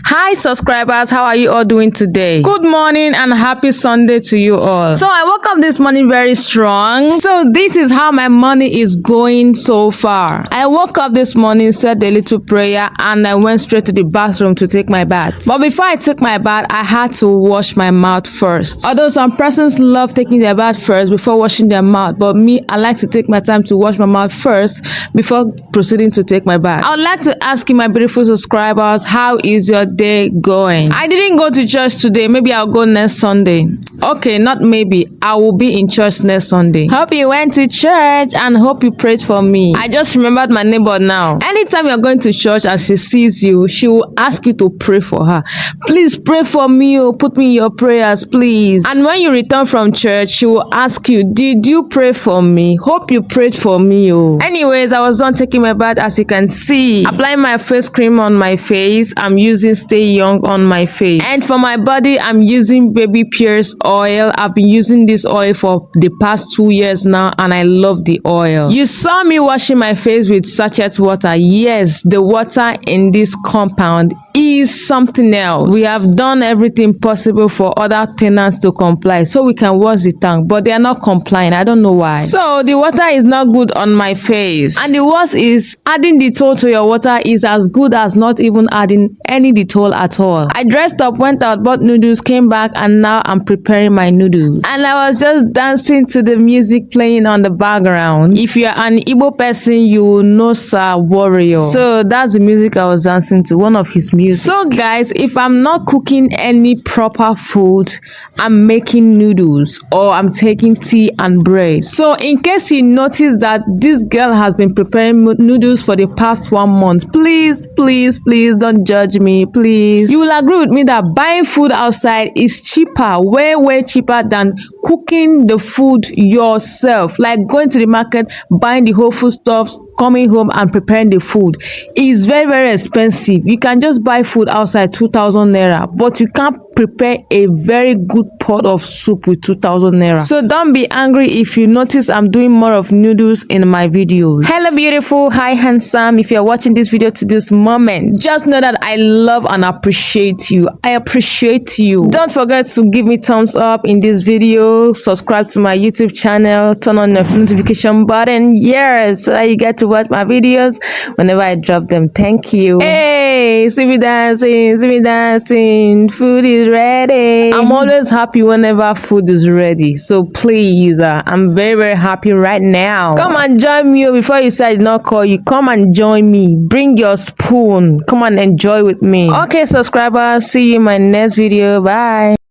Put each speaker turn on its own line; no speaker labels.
Hi subscribers, how are you all doing today? Good morning and happy Sunday to you all. So I woke up this morning very strong. So this is how my morning is going so far. I woke up this morning, said a little prayer, and I went straight to the bathroom to take my bath. But before I took my bath, I had to wash my mouth first. Although some persons love taking their bath first before washing their mouth, but me, I like to take my time to wash my mouth first before proceeding to take my bath. I would like to ask you, my beautiful subscribers, how is your day going? I didn't go to church today. Maybe I'll go next Sunday. Okay, not maybe. I will be in church next Sunday. Hope you went to church and hope you prayed for me. I just remembered my neighbor now. Anytime you're going to church and she sees you, she will ask you to pray for her. Please pray for me. Oh, put me in your prayers, please. And when you return from church, she will ask you, did you pray for me? Hope you prayed for me. Oh. Anyways, I was done taking my bath, as you can see. Applying my face cream on my face. I'm using Stay Young on my face. And for my body, I'm using Baby Pierce oil. I've been using this oil for the past 2 years now, and I love the oil. You saw me washing my face with sachet water. Yes, the water in this compound is something else. We have done everything possible for other tenants to comply so we can wash the tank, but they are not complying. I don't know why. So the water is not good on my face. And the worst is, adding Dettol to your water is as good as not even adding any Dettol at all. I dressed up, went out, bought noodles, came back, and now I'm preparing my noodles. And I was just dancing to the music playing on the background. If you're an Igbo person, you will know Sir Warrior. So that's the music I was dancing to, one of his music. So guys, if I'm not cooking any proper food, I'm making noodles or I'm taking tea and bread. So in case you notice that this girl has been preparing noodles for the past 1 month, please don't judge me, please. You will agree with me that buying food outside is cheaper, way cheaper than cooking the food yourself. Like going to the market, buying the whole food stuffs, coming home and preparing the food is very expensive. You can just buy food outside 2,000 naira, but you can't prepare a very good pot of soup with 2,000 naira. So don't be angry if you notice I'm doing more of noodles in my videos. Hello beautiful, hi handsome. If you're watching this video to this moment, just know that I love and appreciate you. I appreciate you. Don't forget to give me thumbs up in this video, subscribe to my YouTube channel, turn on the notification button, yes, so that you get to watch my videos whenever I drop them. Thank you. Hey, see me dancing, food is ready. I'm always happy whenever food is ready, so please, I'm very happy right now. Come and join me before you say I did not call you. Come and join me, bring your spoon, come and enjoy with me. Okay subscribers, see you in my next video. Bye.